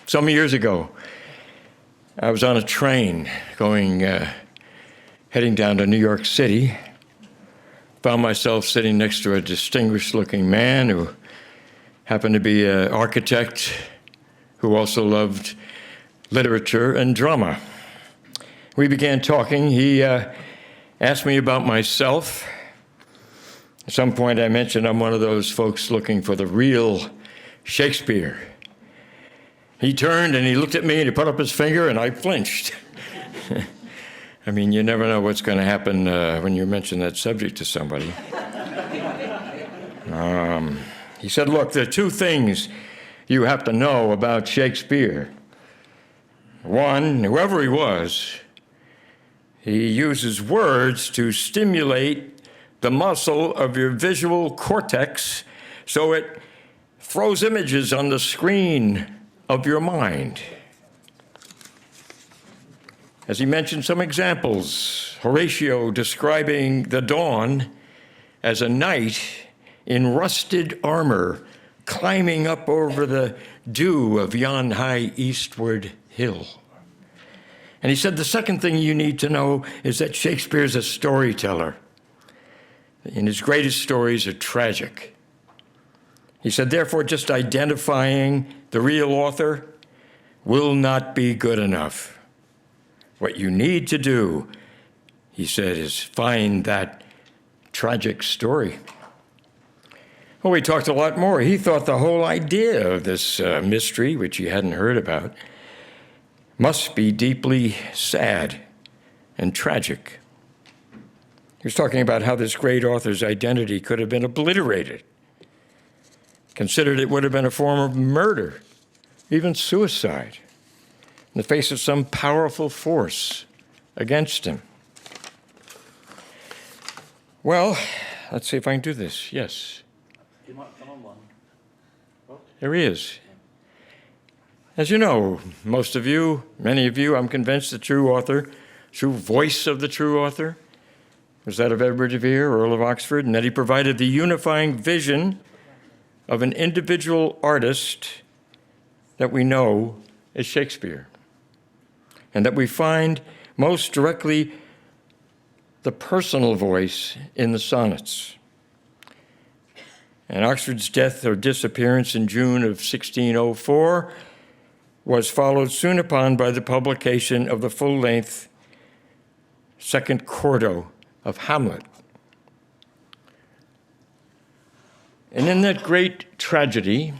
Some years ago, I was on a train heading down to New York City. Found myself sitting next to a distinguished-looking man who happened to be an architect who also loved literature and drama. We began talking. He asked me about myself. At some point, I mentioned I'm one of those folks looking for the real Shakespeare. He turned and he looked at me and he put up his finger and I flinched. I mean, you never know what's going to happen when you mention that subject to somebody. He said, look, there are two things you have to know about Shakespeare. One, whoever he was, he uses words to stimulate the muscle of your visual cortex so it throws images on the screen of your mind. As he mentioned some examples, Horatio describing the dawn as a knight in rusted armor climbing up over the dew of yon high eastward hill. And he said the second thing you need to know is that Shakespeare's a storyteller, and his greatest stories are tragic. He said, therefore, just identifying the real author will not be good enough. What you need to do, he said, is find that tragic story. Well, we talked a lot more. He thought the whole idea of this mystery, which he hadn't heard about, must be deeply sad and tragic. He was talking about how this great author's identity could have been obliterated. Considered it would have been a form of murder, even suicide, in the face of some powerful force against him. Well, let's see if I can do this. Yes. You might come on one. Oh. There he is. As you know, most of you, many of you, I'm convinced the true author, true voice of the true author, was that of Edward de Vere, Earl of Oxford, and that he provided the unifying vision of an individual artist that we know as Shakespeare, and that we find most directly the personal voice in the sonnets. And Oxford's death or disappearance in June of 1604 was followed soon upon by the publication of the full-length second quarto of Hamlet. And in that great tragedy,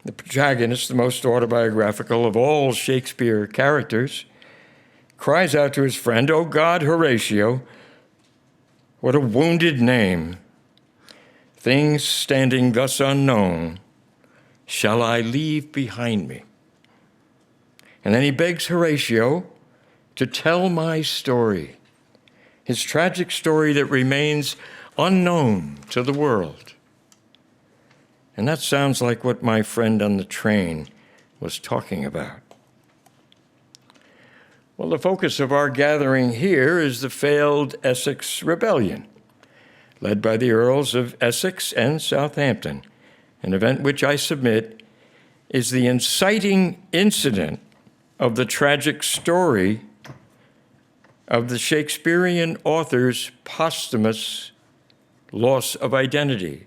the protagonist, the most autobiographical of all Shakespeare characters, cries out to his friend, "O God, Horatio, what a wounded name! Things standing thus unknown, shall I leave behind me?" And then he begs Horatio to tell my story, his tragic story that remains unknown to the world. And that sounds like what my friend on the train was talking about. Well, the focus of our gathering here is the failed Essex rebellion, led by the Earls of Essex and Southampton, an event which I submit is the inciting incident of the tragic story of the Shakespearean author's posthumous loss of identity.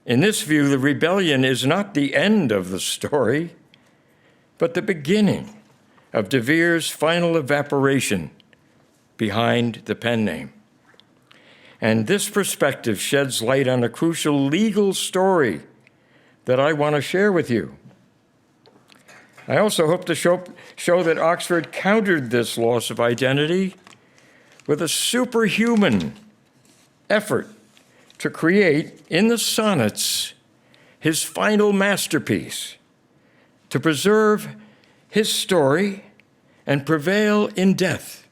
In this view, the rebellion is not the end of the story, but the beginning of de Vere's final evaporation behind the pen name. And this perspective sheds light on a crucial legal story that I want to share with you. I also hope to show that Oxford countered this loss of identity with a superhuman effort to create in the sonnets his final masterpiece, to preserve his story and prevail in death,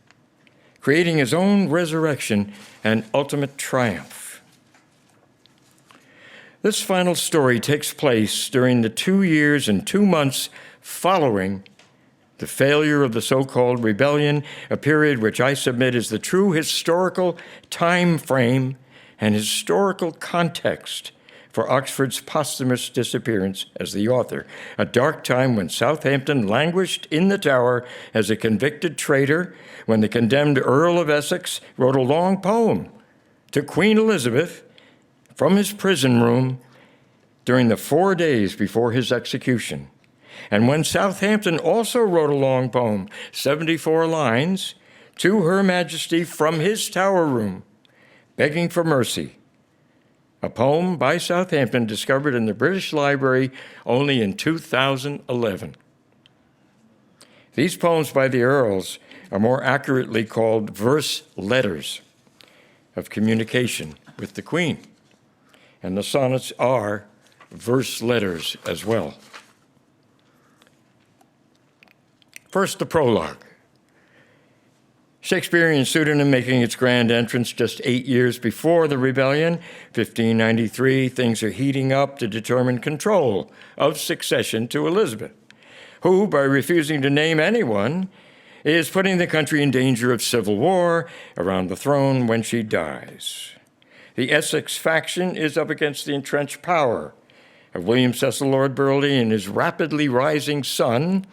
creating his own resurrection and ultimate triumph. This final story takes place during the 2 years and 2 months following the failure of the so-called rebellion, a period which I submit is the true historical time frame and historical context for Oxford's posthumous disappearance as the author, a dark time when Southampton languished in the Tower as a convicted traitor, when the condemned Earl of Essex wrote a long poem to Queen Elizabeth from his prison room during the 4 days before his execution. And when Southampton also wrote a long poem, 74 lines, to Her Majesty from his tower room, begging for mercy. A poem by Southampton discovered in the British Library only in 2011. These poems by the Earls are more accurately called verse letters of communication with the Queen, and the sonnets are verse letters as well. First, the prologue. Shakespearean pseudonym making its grand entrance just 8 years before the rebellion, 1593, things are heating up to determine control of succession to Elizabeth, who, by refusing to name anyone, is putting the country in danger of civil war around the throne when she dies. The Essex faction is up against the entrenched power of William Cecil Lord Burleigh and his rapidly rising son,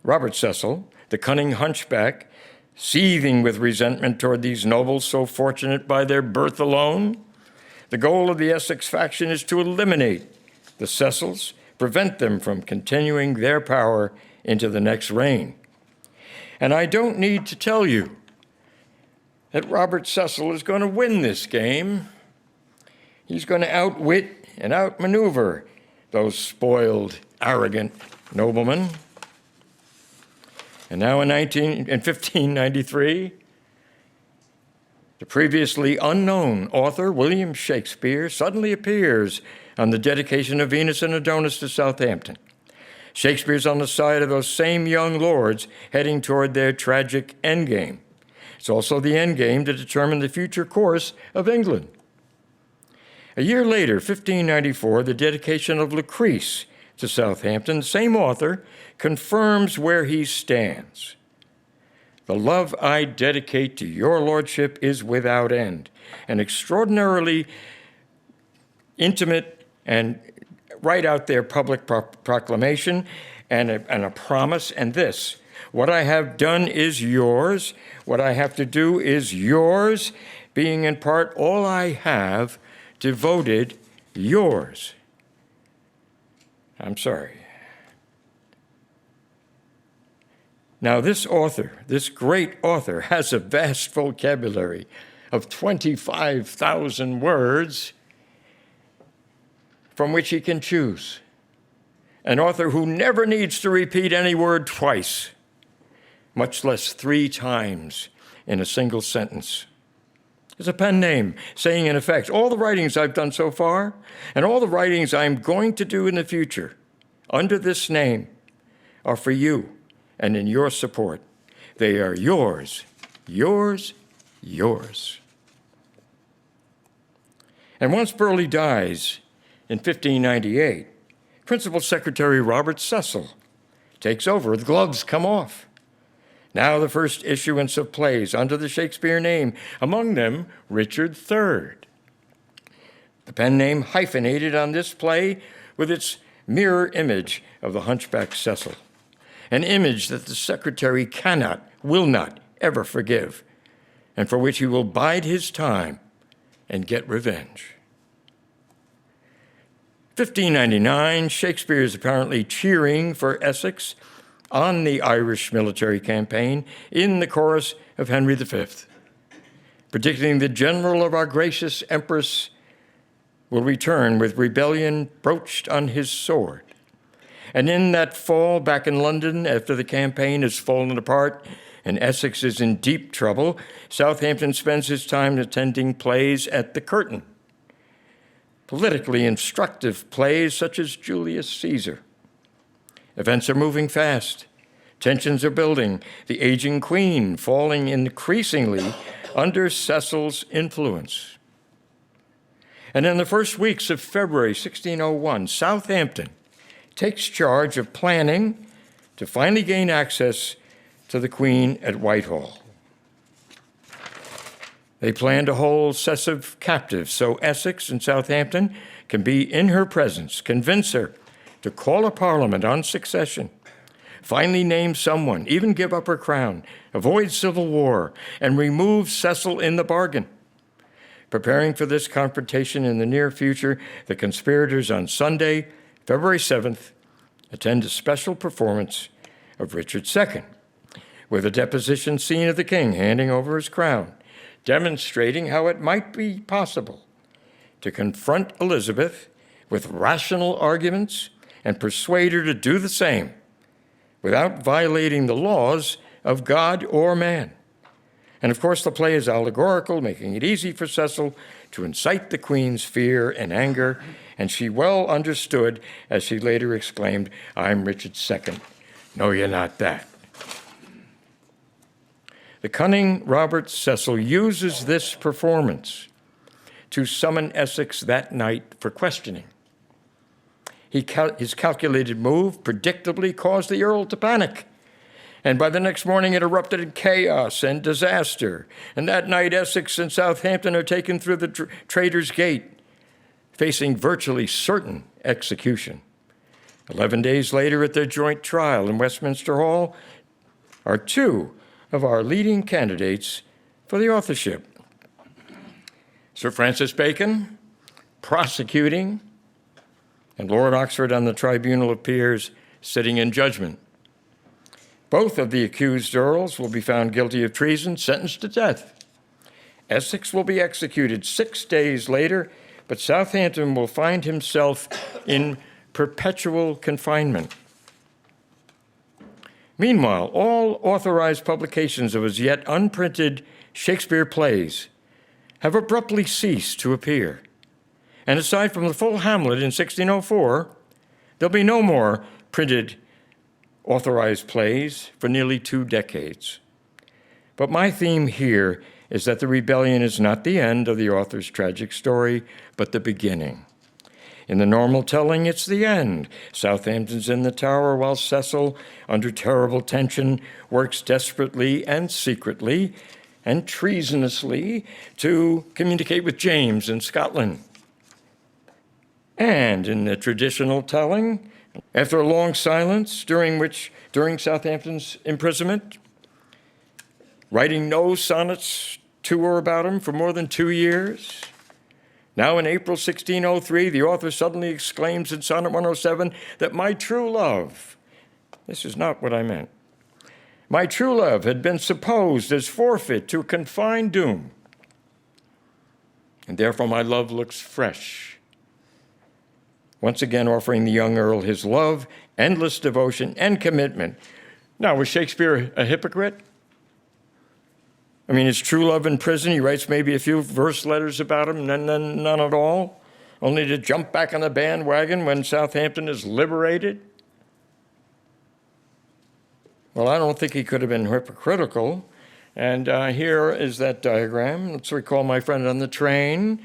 Robert Cecil, the cunning hunchback, seething with resentment toward these nobles so fortunate by their birth alone. The goal of the Essex faction is to eliminate the Cecils, prevent them from continuing their power into the next reign. And I don't need to tell you that Robert Cecil is going to win this game. He's going to outwit and outmaneuver those spoiled, arrogant noblemen. And now in 1593, the previously unknown author, William Shakespeare, suddenly appears on the dedication of Venus and Adonis to Southampton. Shakespeare's on the side of those same young lords heading toward their tragic endgame. It's also the endgame to determine the future course of England. A year later, 1594, the dedication of Lucrece to Southampton, the same author, confirms where he stands. The love I dedicate to your lordship is without end, an extraordinarily intimate and right out there public proclamation and a promise, and this, what I have done is yours, what I have to do is yours, being in part all I have, devoted yours. I'm sorry. Now, this author, this great author, has a vast vocabulary of 25,000 words from which he can choose. An author who never needs to repeat any word twice, much less 3 times in a single sentence. It's a pen name saying, in effect, all the writings I've done so far and all the writings I'm going to do in the future under this name are for you and in your support. They are yours, yours, yours. And once Burleigh dies in 1598, Principal Secretary Robert Cecil takes over. The gloves come off. Now the first issuance of plays under the Shakespeare name, among them Richard III. The pen name hyphenated on this play with its mirror image of the hunchback Cecil, an image that the secretary cannot, will not ever forgive, and for which he will bide his time and get revenge. 1599, Shakespeare is apparently cheering for Essex on the Irish military campaign in the chorus of Henry V, predicting the general of our gracious Empress will return with rebellion broached on his sword. And in that fall back in London, after the campaign has fallen apart and Essex is in deep trouble, Southampton spends his time attending plays at the Curtain, politically instructive plays such as Julius Caesar. Events are moving fast. Tensions are building. The aging queen falling increasingly under Cecil's influence. And in the first weeks of February 1601, Southampton takes charge of planning to finally gain access to the Queen at Whitehall. They plan to hold Cecil captive so Essex and Southampton can be in her presence, convince her to call a parliament on succession, finally name someone, even give up her crown, avoid civil war, and remove Cecil in the bargain. Preparing for this confrontation in the near future, the conspirators on Sunday, February 7th, attend a special performance of Richard II, with a deposition scene of the king handing over his crown, demonstrating how it might be possible to confront Elizabeth with rational arguments and persuade her to do the same without violating the laws of God or man. And of course, the play is allegorical, making it easy for Cecil to incite the queen's fear and anger, and she well understood, as she later exclaimed, "I'm Richard II. No, you're not that." The cunning Robert Cecil uses this performance to summon Essex that night for questioning. His calculated move predictably caused the Earl to panic, and by the next morning it erupted in chaos and disaster. And that night, Essex and Southampton are taken through the Traitor's Gate, facing virtually certain execution. 11 days later, at their joint trial in Westminster Hall, are two of our leading candidates for the authorship. Sir Francis Bacon, prosecuting, and Lord Oxford on the Tribunal of Peers, sitting in judgment. Both of the accused earls will be found guilty of treason, sentenced to death. Essex will be executed 6 days later, but Southampton will find himself in perpetual confinement. Meanwhile, all authorized publications of as yet unprinted Shakespeare plays have abruptly ceased to appear. And aside from the full Hamlet in 1604, there'll be no more printed authorized plays for nearly 2 decades. But my theme here is that the rebellion is not the end of the author's tragic story, but the beginning. In the normal telling, it's the end. Southampton's in the tower while Cecil, under terrible tension, works desperately and secretly and treasonously to communicate with James in Scotland. And in the traditional telling, after a long silence during Southampton's imprisonment, writing no sonnets to or about him for more than 2 years, now in April 1603, the author suddenly exclaims in Sonnet 107 that my true love, this is not what I meant, my true love had been supposed as forfeit to a confined doom, and therefore my love looks fresh. Once again offering the young earl his love, endless devotion, and commitment. Now, was Shakespeare a hypocrite? I mean, his true love in prison, he writes maybe a few verse letters about him, none at all, only to jump back on the bandwagon when Southampton is liberated. Well, I don't think he could have been hypocritical. And here is that diagram. Let's recall my friend on the train.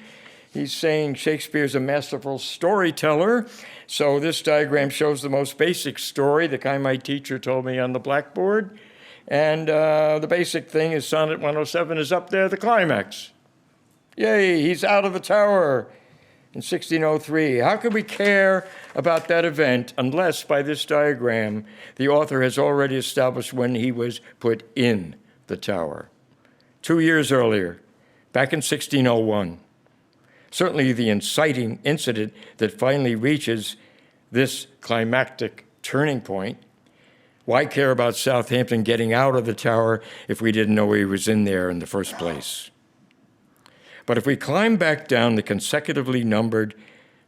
He's saying Shakespeare's a masterful storyteller. So this diagram shows the most basic story, the kind my teacher told me on the blackboard. And the basic thing is Sonnet 107 is up there, the climax. Yay, he's out of the tower in 1603. How could we care about that event unless by this diagram the author has already established when he was put in the tower? 2 years earlier, back in 1601. Certainly the inciting incident that finally reaches this climactic turning point. Why care about Southampton getting out of the tower if we didn't know he was in there in the first place? But if we climb back down the consecutively numbered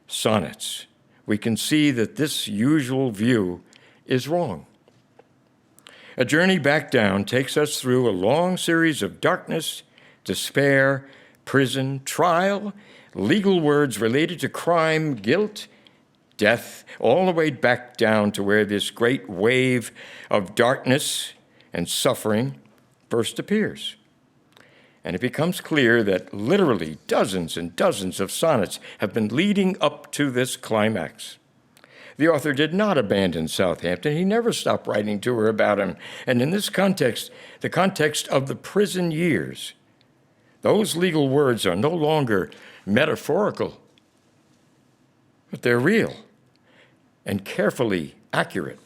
sonnets, we can see that this usual view is wrong. A journey back down takes us through a long series of darkness, despair, prison, trial, legal words related to crime, guilt, death, all the way back down to where this great wave of darkness and suffering first appears. And it becomes clear that literally dozens and dozens of sonnets have been leading up to this climax. The author did not abandon Southampton. He never stopped writing to her about him. And in this context, the context of the prison years, those legal words are no longer metaphorical. but they're real and carefully accurate.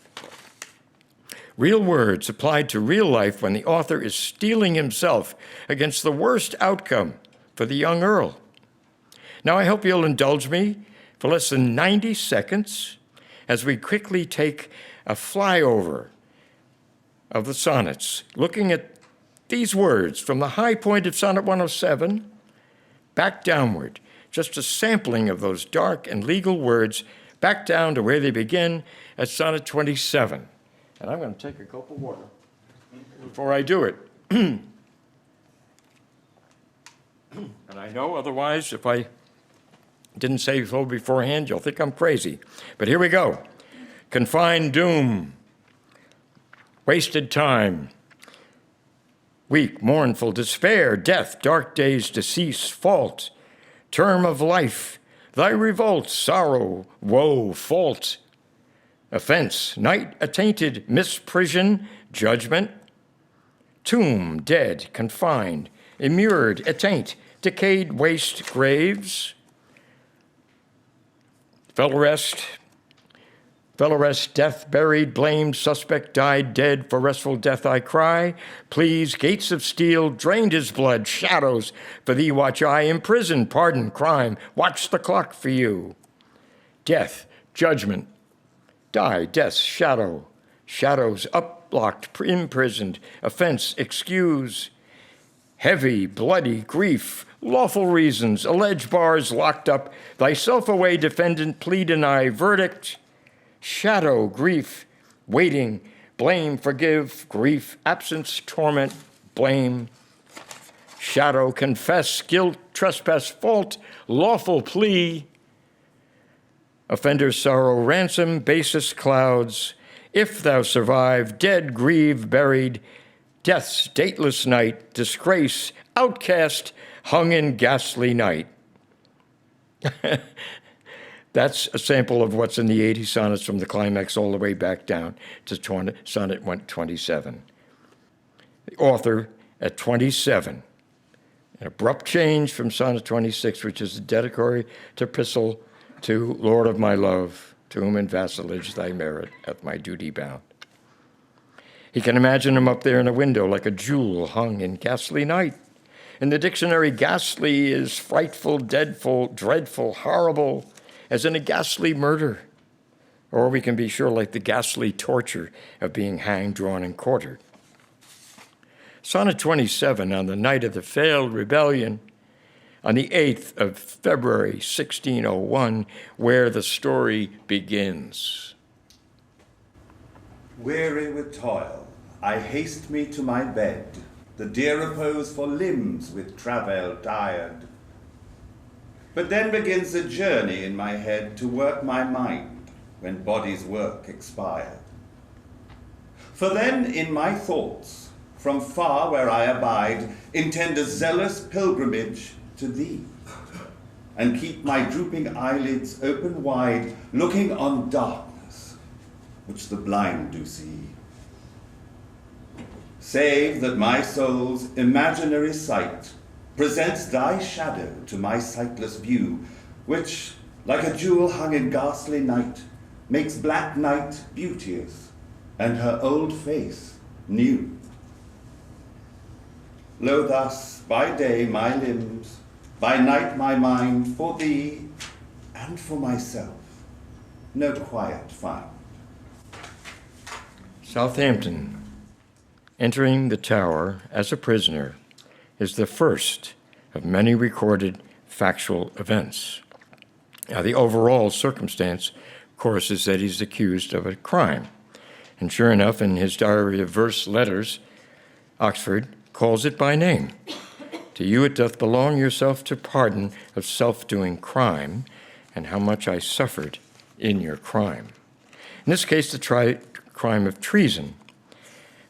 Real words applied to real life when the author is steeling himself against the worst outcome for the young Earl. Now, I hope you'll indulge me for less than 90 seconds as we quickly take a flyover of the sonnets, looking at these words from the high point of Sonnet 107 back downward, just a sampling of those dark and legal words back down to where they begin at Sonnet 27. And I'm going to take a gulp of water before I do it. And I know otherwise, if I didn't say so beforehand, you'll think I'm crazy. But here we go. Confined doom, wasted time, weak, mournful, despair, death, dark days, decease, fault, term of life, thy revolt, sorrow, woe, fault, offense, night attainted, misprision, judgment, tomb, dead, confined, immured, attaint, decayed, waste, graves, fell arrest, death, buried, blamed, suspect, died, dead, for restful death I cry. Please, gates of steel, drained his blood, shadows, for thee watch I, imprisoned, pardon, crime, watch the clock for you. Death, judgment, die, death's shadow, shadows, uplocked, imprisoned, offense, excuse, heavy, bloody, grief, lawful reasons, alleged bars, locked up, thyself away, defendant, plea deny, verdict, shadow, grief, waiting, blame, forgive, grief, absence, torment, blame, shadow, confess, guilt, trespass, fault, lawful plea, offender's sorrow, ransom, basis, clouds, if thou survive, dead, grieve, buried, death's dateless night, disgrace, outcast, hung in ghastly night. That's a sample of what's in the 80 sonnets from the climax all the way back down to Sonnet 127. The author at 27, an abrupt change from Sonnet 26, which is a dedicatory epistle to Lord of my love, to whom in vassalage thy merit hath my duty bound. He can imagine him up there in a window like a jewel hung in ghastly night. In the dictionary, ghastly is frightful, deadful, dreadful, horrible, as in a ghastly murder. Or we can be sure like the ghastly torture of being hanged, drawn, and quartered. Sonnet 27, on the night of the failed rebellion, on the 8th of February, 1601, where the story begins. Weary with toil, I haste me to my bed, the dear repose for limbs with travail tired. But then begins a journey in my head to work my mind when body's work expired. For then in my thoughts, from far where I abide, intend a zealous pilgrimage to thee, and keep my drooping eyelids open wide, looking on darkness, which the blind do see. Save that my soul's imaginary sight presents thy shadow to my sightless view, which, like a jewel hung in ghastly night, makes black night beauteous, and her old face new. Lo, thus, by day my limbs, by night my mind, for thee and for myself, no quiet find. Southampton, entering the Tower as a prisoner, is the first of many recorded factual events. Now, the overall circumstance, of course, is that he's accused of a crime. And sure enough, in his diary of verse letters, Oxford calls it by name. To you it doth belong yourself to pardon of self-doing crime, and how much I suffered in your crime. In this case, the crime of treason,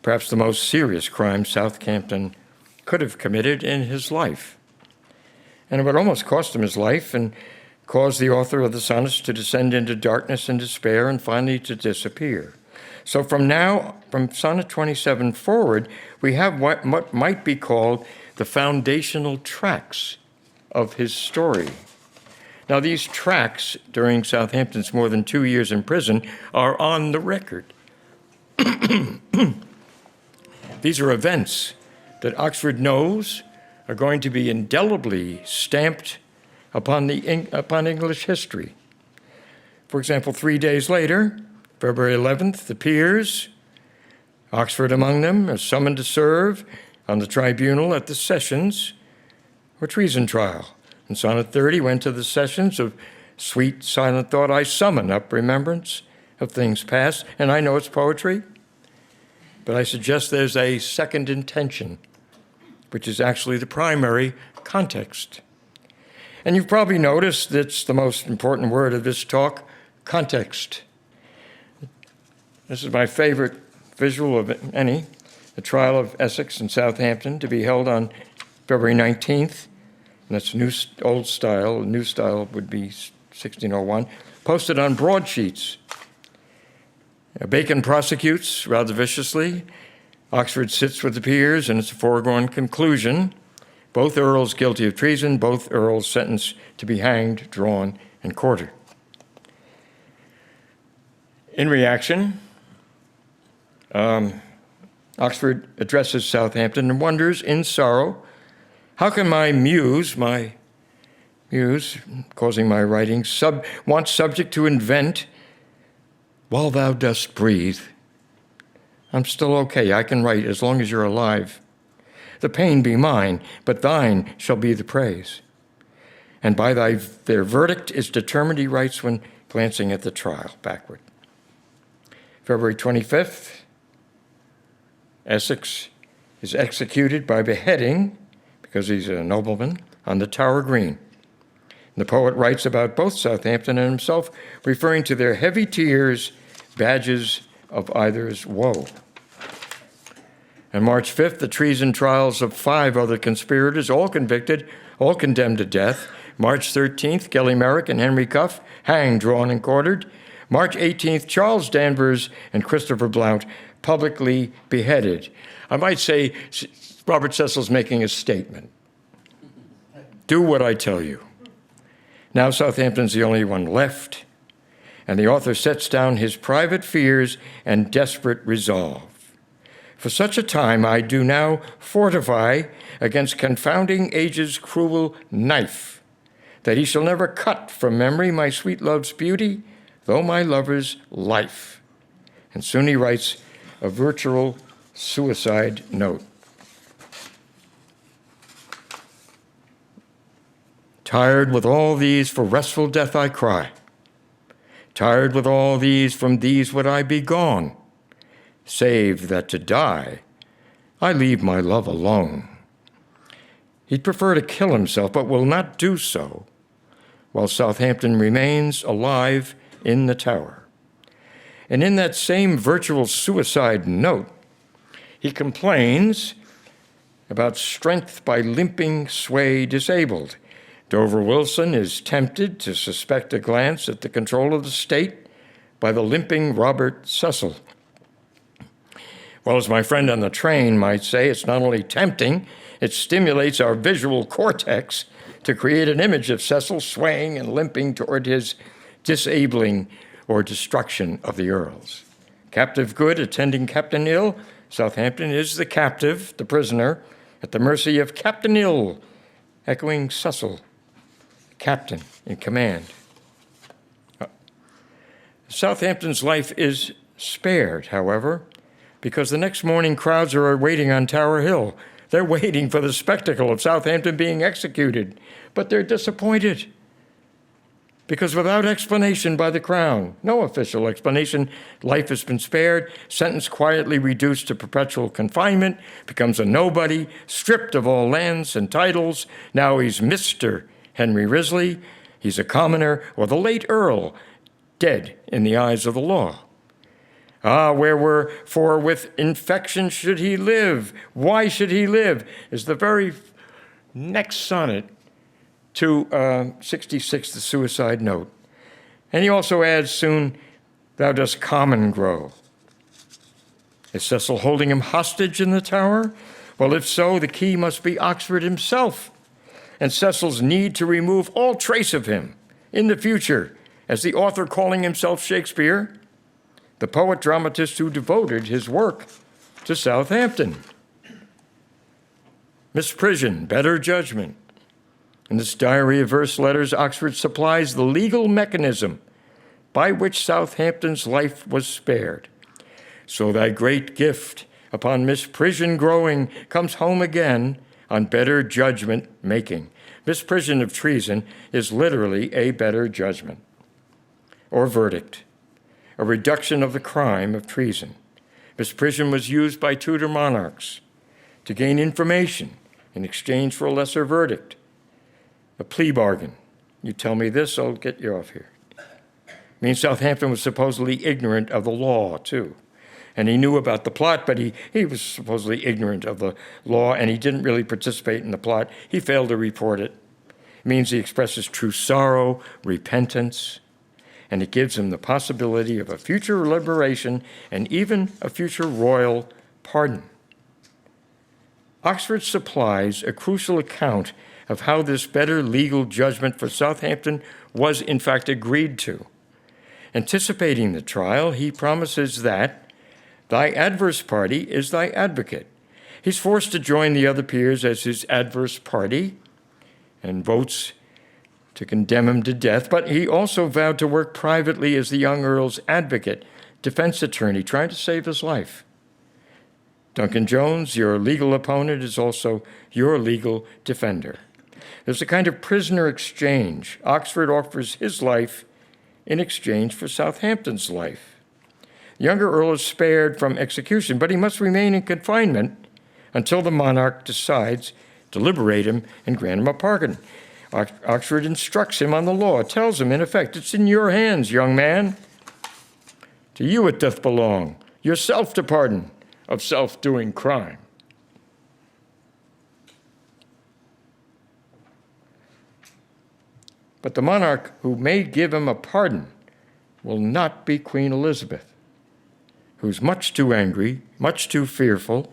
perhaps the most serious crime Southampton could have committed in his life. And it would almost cost him his life and cause the author of the sonnets to descend into darkness and despair and finally to disappear. So from Sonnet 27 forward, we have what might be called the foundational tracks of his story. Now, these tracks during Southampton's more than 2 years in prison are on the record. These are events that Oxford knows are going to be indelibly stamped upon English history. For example, 3 days later, February 11th, the peers, Oxford among them, are summoned to serve on the tribunal at the sessions or treason trial. And sonnet 30 went to the sessions of sweet silent thought I summon up remembrance of things past, and I know it's poetry, but I suggest there's a second intention, which is actually the primary context. And you've probably noticed that's the most important word of this talk, context. This is my favorite visual of any, the trial of Essex and Southampton, to be held on February 19th. And that's old style. New style would be 1601. Posted on broadsheets. Bacon prosecutes rather viciously. Oxford sits with the peers, and it's a foregone conclusion. Both earls guilty of treason, both earls sentenced to be hanged, drawn, and quartered. In reaction, Oxford addresses Southampton and wonders in sorrow, how can my muse, causing my writing, want subject to invent while thou dost breathe? I'm still okay, I can write as long as you're alive. The pain be mine, but thine shall be the praise. And by their verdict is determined, he writes when glancing at the trial backward. February 25th, Essex is executed by beheading, because he's a nobleman, on the Tower Green. The poet writes about both Southampton and himself, referring to their heavy tears, badges of either's woe. On March 5th, the treason trials of 5 other conspirators, all convicted, all condemned to death. March 13th, Gellie Merrick and Henry Cuff, hanged, drawn, and quartered. March 18th, Charles Danvers and Christopher Blount, publicly beheaded. I might say Robert Cecil's making a statement. Do what I tell you. Now Southampton's the only one left, and the author sets down his private fears and desperate resolve. For such a time I do now fortify against confounding age's cruel knife, that he shall never cut from memory my sweet love's beauty, though my lover's life. And soon he writes a virtual suicide note. Tired with all these, for restful death I cry. Tired with all these, from these would I be gone, save that to die I leave my love alone. He'd prefer to kill himself, but will not do so, while Southampton remains alive in the Tower. And in that same virtual suicide note, he complains about strength by limping sway disabled. Dover Wilson is tempted to suspect a glance at the control of the state by the limping Robert Cecil. Well, as my friend on the train might say, it's not only tempting, it stimulates our visual cortex to create an image of Cecil swaying and limping toward his disabling or destruction of the earls. Captive good attending captain ill, Southampton is the captive, the prisoner, at the mercy of Captain Ill, echoing Cecil, captain in command. Southampton's life is spared, however, because the next morning crowds are waiting on Tower Hill. They're waiting for the spectacle of Southampton being executed, but they're disappointed because without explanation by the Crown, no official explanation, life has been spared, sentence quietly reduced to perpetual confinement, becomes a nobody, stripped of all lands and titles. Now he's Mr. Henry Risley, he's a commoner, or the late Earl, dead in the eyes of the law. Ah, wherefore with infection should he live? Why should he live? Is the very next sonnet to 66, the suicide note. And he also adds, soon thou dost common grow. Is Cecil holding him hostage in the Tower? Well, if so, the key must be Oxford himself, and Cecil's need to remove all trace of him in the future, as the author calling himself Shakespeare, the poet-dramatist who devoted his work to Southampton. Misprision, better judgment. In this diary of verse letters, Oxford supplies the legal mechanism by which Southampton's life was spared. So thy great gift, upon misprision growing, comes home again on better judgment making. Misprision of treason is literally a better judgment or verdict, a reduction of the crime of treason. Misprision was used by Tudor monarchs to gain information in exchange for a lesser verdict, a plea bargain. You tell me this, I'll get you off here. It means Southampton was supposedly ignorant of the law, too. And he knew about the plot, but he was supposedly ignorant of the law, and he didn't really participate in the plot. He failed to report it. It means he expresses true sorrow, repentance, and it gives him the possibility of a future liberation and even a future royal pardon. Oxford supplies a crucial account of how this better legal judgment for Southampton was in fact agreed to. Anticipating the trial, he promises that thy adverse party is thy advocate. He's forced to join the other peers as his adverse party and votes to condemn him to death, but he also vowed to work privately as the young earl's advocate, defense attorney, trying to save his life. Duncan Jones, your legal opponent, is also your legal defender. There's a kind of prisoner exchange. Oxford offers his life in exchange for Southampton's life. The younger earl is spared from execution, but he must remain in confinement until the monarch decides to liberate him and grant him a pardon. Oxford instructs him on the law, tells him, in effect, it's in your hands, young man. To you it doth belong, yourself to pardon of self-doing crime. But the monarch who may give him a pardon will not be Queen Elizabeth, who's much too angry, much too fearful.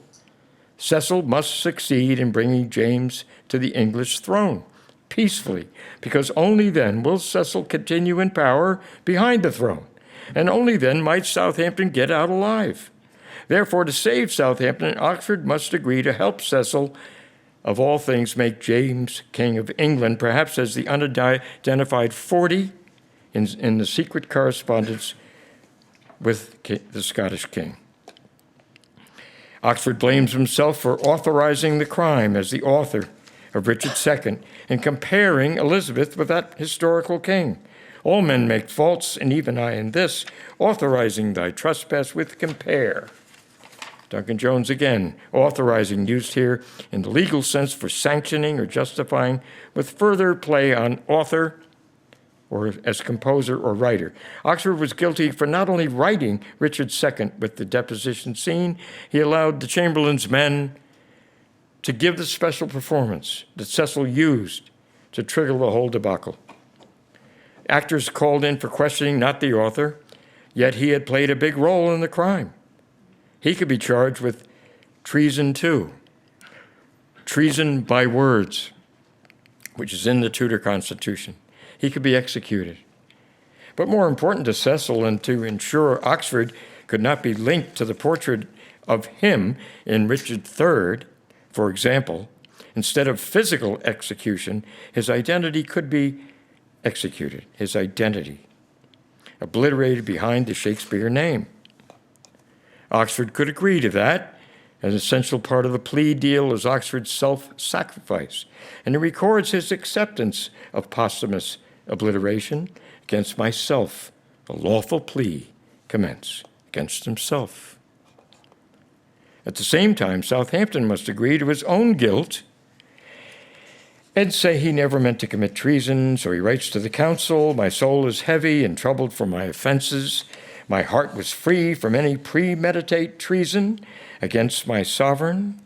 Cecil must succeed in bringing James to the English throne peacefully, because only then will Cecil continue in power behind the throne, and only then might Southampton get out alive. Therefore, to save Southampton, Oxford must agree to help Cecil, of all things, make James King of England, perhaps as the unidentified 40 in the secret correspondence with the Scottish king. Oxford blames himself for authorizing the crime as the author of Richard II and comparing Elizabeth with that historical king. All men make faults, and even I in this, authorizing thy trespass with compare. Duncan Jones again, authorizing, used here in the legal sense for sanctioning or justifying, with further play on author or as composer or writer. Oxford was guilty for not only writing Richard II with the deposition scene, he allowed the Chamberlain's men to give the special performance that Cecil used to trigger the whole debacle. Actors called in for questioning, not the author, yet he had played a big role in the crime. He could be charged with treason too. Treason by words, which is in the Tudor Constitution. He could be executed. But more important to Cecil, and to ensure Oxford could not be linked to the portrait of him in Richard III, for example, instead of physical execution, his identity could be executed, his identity, obliterated behind the Shakespeare name. Oxford could agree to that. An essential part of the plea deal is Oxford's self-sacrifice, and he records his acceptance of posthumous obliteration against myself, a lawful plea commence against himself. At the same time, Southampton must agree to his own guilt and say he never meant to commit treason, so he writes to the council, my soul is heavy and troubled for my offenses. My heart was free from any premeditate treason against my sovereign.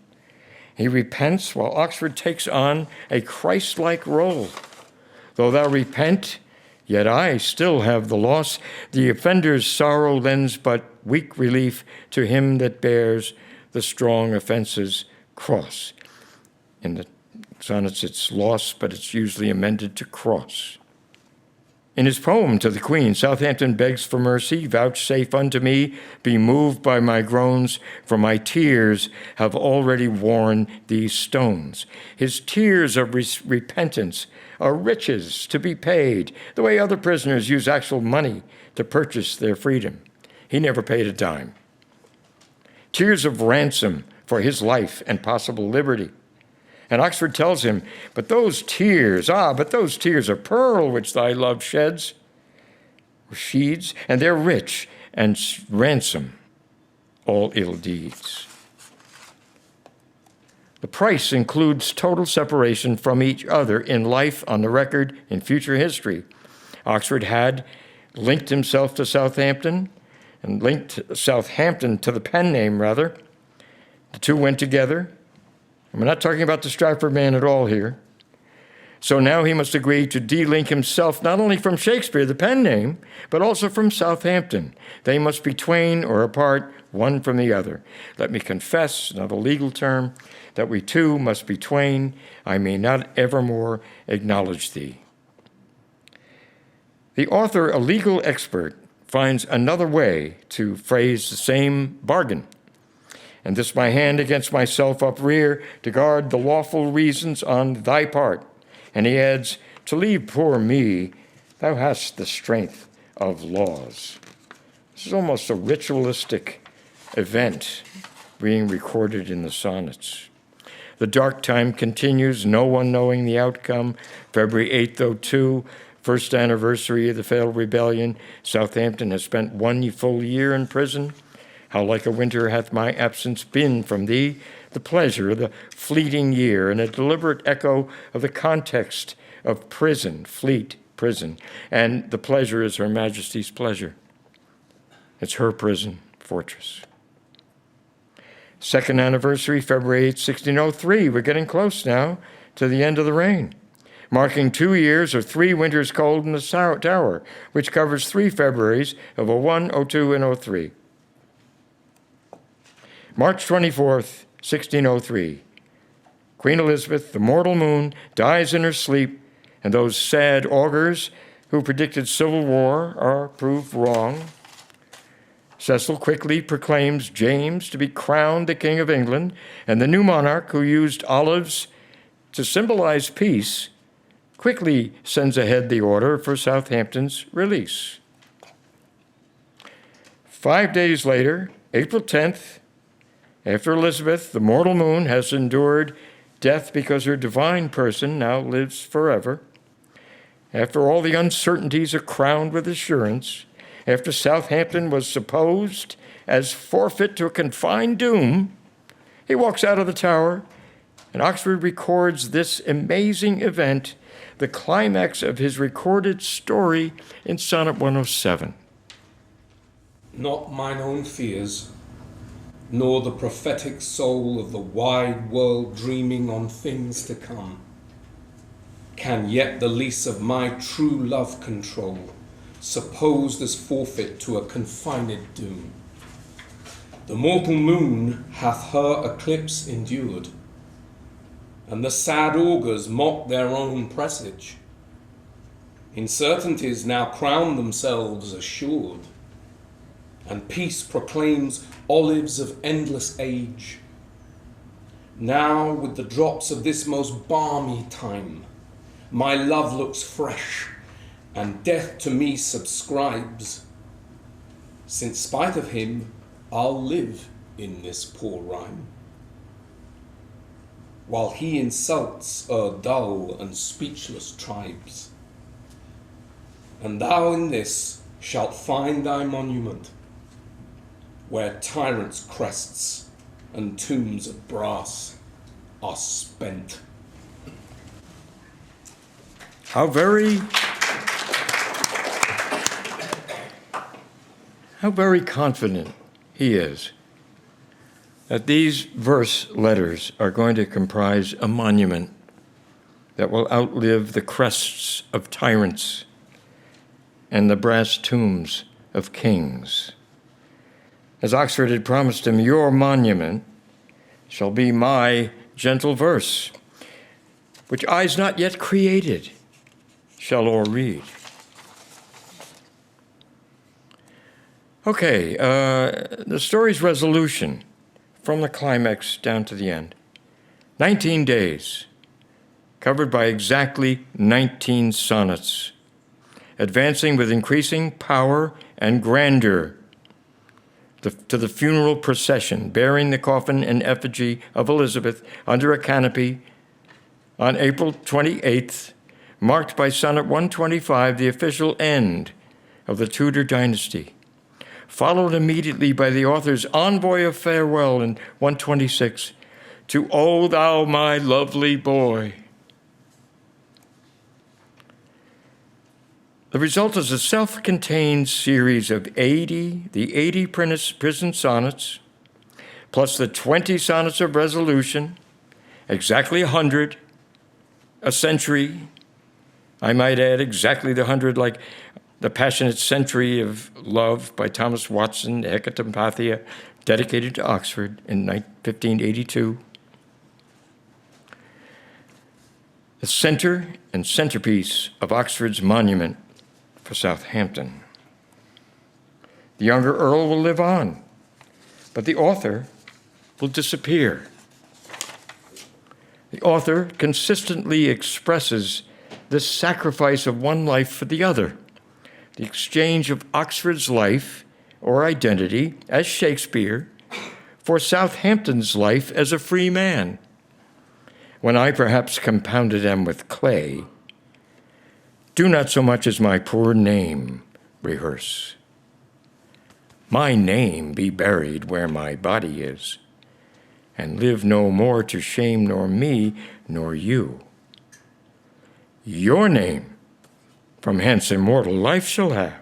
He repents while Oxford takes on a Christ-like role. Though thou repent, yet I still have the loss. The offender's sorrow lends but weak relief to him that bears the strong offense's cross. In the sonnets, it's loss, but it's usually amended to cross. In his poem to the Queen, Southampton begs for mercy, vouchsafe unto me, be moved by my groans, for my tears have already worn these stones. His tears of repentance are riches to be paid, the way other prisoners use actual money to purchase their freedom. He never paid a dime. Tears of ransom for his life and possible liberty. And Oxford tells him, but those tears are pearl which thy love sheds, or sheeds, and they're rich and ransom all ill deeds. The price includes total separation from each other in life, on the record, in future history. Oxford had linked himself to Southampton and linked Southampton to the pen name, rather. The two went together. And we're not talking about the Stratford man at all here. So now he must agree to de-link himself not only from Shakespeare, the pen name, but also from Southampton. They must be twain or apart, one from the other. Let me confess, another legal term, that we two must be twain. I may not evermore acknowledge thee. The author, a legal expert, finds another way to phrase the same bargain. And this my hand against myself uprear, to guard the lawful reasons on thy part. And he adds, to leave poor me, thou hast the strength of laws. This is almost a ritualistic event being recorded in the sonnets. The dark time continues, no one knowing the outcome. February 8th, 02, first anniversary of the failed rebellion. Southampton has spent 1 full year in prison. How like a winter hath my absence been from thee, the pleasure of the fleeting year, and a deliberate echo of the context of prison, fleet prison. And the pleasure is Her Majesty's pleasure. It's her prison fortress. Second anniversary, February 8, 1603. We're getting close now to the end of the reign, marking 2 years of 3 winters cold in the Tower, which covers 3 Februaries of 01, 02, and 03. March 24th, 1603, Queen Elizabeth, the mortal moon, dies in her sleep, and those sad augurs who predicted civil war are proved wrong. Cecil quickly proclaims James to be crowned the King of England, and the new monarch, who used olives to symbolize peace, quickly sends ahead the order for Southampton's release. 5 days later, April 10th, after Elizabeth, the mortal moon, has endured death because her divine person now lives forever, after all the uncertainties are crowned with assurance, after Southampton was supposed as forfeit to a confined doom, he walks out of the Tower, and Oxford records this amazing event, the climax of his recorded story, in Sonnet 107. Not mine own fears, nor the prophetic soul of the wide world dreaming on things to come, can yet the lease of my true love control, supposed as forfeit to a confined doom. The mortal moon hath her eclipse endured, and the sad augurs mock their own presage. Uncertainties now crown themselves assured, and peace proclaims olives of endless age. Now, with the drops of this most balmy time, my love looks fresh, and death to me subscribes. Since spite of him, I'll live in this poor rhyme, while he insults dull and speechless tribes. And thou in this shalt find thy monument, where tyrants' crests and tombs of brass are spent. How very confident he is that these verse letters are going to comprise a monument that will outlive the crests of tyrants and the brass tombs of kings. As Oxford had promised him, your monument shall be my gentle verse, which eyes not yet created shall o'erread. Okay, the story's resolution from the climax down to the end. 19 days, covered by exactly 19 sonnets, advancing with increasing power and grandeur to the funeral procession, bearing the coffin and effigy of Elizabeth under a canopy on April 28th, marked by Sonnet 125, the official end of the Tudor dynasty, followed immediately by the author's envoy of farewell in 126, to O thou my lovely boy. The result is a self-contained series of the 80 prison sonnets, plus the 20 sonnets of resolution, exactly 100, a century. I might add exactly the 100, like The Passionate Century of Love by Thomas Watson, Hecatompathia, dedicated to Oxford in 1582. The center and centerpiece of Oxford's monument for Southampton. The younger Earl will live on, but the author will disappear. The author consistently expresses the sacrifice of one life for the other, the exchange of Oxford's life or identity as Shakespeare for Southampton's life as a free man. When I perhaps compounded them with clay, do not so much as my poor name rehearse. My name be buried where my body is, and live no more to shame nor me nor you. Your name from hence immortal life shall have.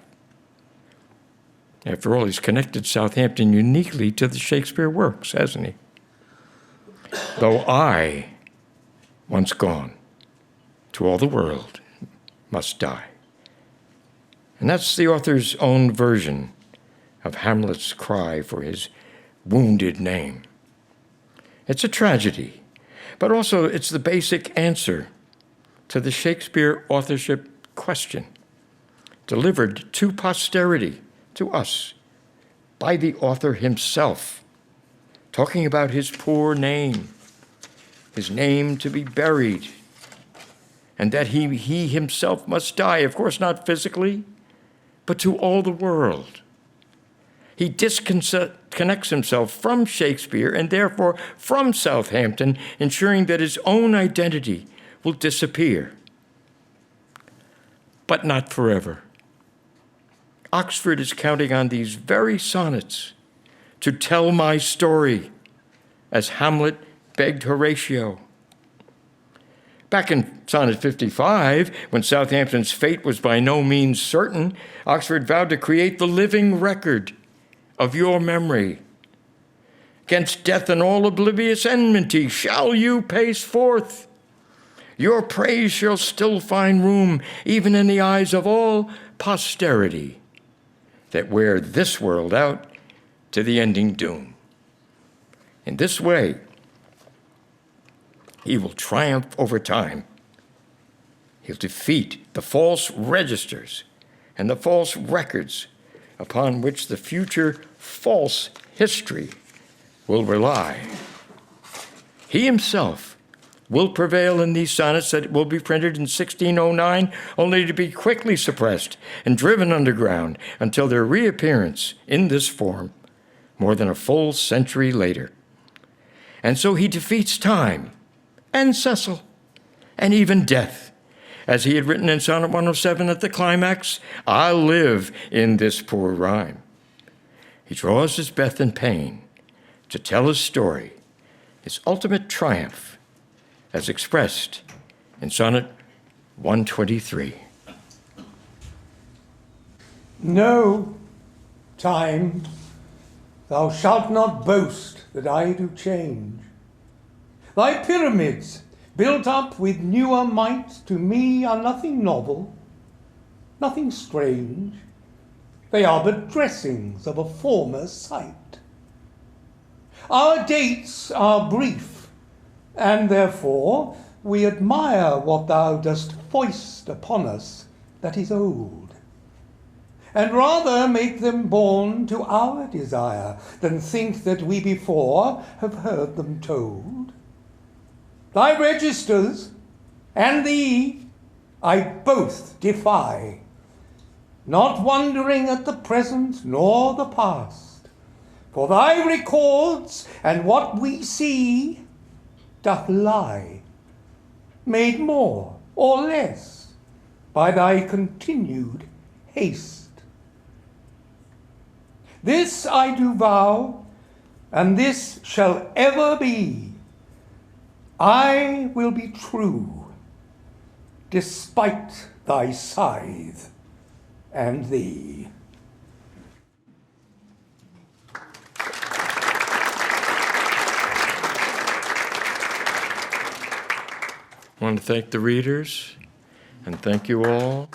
After all, he's connected Southampton uniquely to the Shakespeare works, hasn't he? Though I, once gone, to all the world must die. And that's the author's own version of Hamlet's cry for his wounded name. It's a tragedy, but also it's the basic answer to the Shakespeare authorship question, delivered to posterity, to us, by the author himself, talking about his poor name, his name to be buried, and that he himself must die, of course not physically, but to all the world. He disconnects himself from Shakespeare and therefore from Southampton, ensuring that his own identity will disappear. But not forever. Oxford is counting on these very sonnets to tell my story, as Hamlet begged Horatio. Back in Sonnet 55, when Southampton's fate was by no means certain, Oxford vowed to create the living record of your memory. Against death and all oblivious enmity shall you pace forth. Your praise shall still find room, even in the eyes of all posterity, that wear this world out to the ending doom. In this way, he will triumph over time. He'll defeat the false registers and the false records upon which the future false history will rely. He himself will prevail in these sonnets that will be printed in 1609, only to be quickly suppressed and driven underground until their reappearance in this form more than a full century later. And so he defeats time and Cecil and even death. As he had written in Sonnet 107 at the climax, I'll live in this poor rhyme. He draws his breath in pain to tell his story, his ultimate triumph, as expressed in Sonnet 123. No, time, thou shalt not boast that I do change. Thy pyramids, built up with newer might, to me are nothing novel, nothing strange. They are but dressings of a former sight. Our dates are brief, and therefore we admire what thou dost foist upon us that is old. and rather make them born to our desire than think that we before have heard them told. Thy registers and thee I both defy, not wondering at the present nor the past, for thy records and what we see doth lie, made more or less by thy continued haste. This I do vow, and this shall ever be: I will be true, despite thy scythe and thee. I want to thank the readers and thank you all.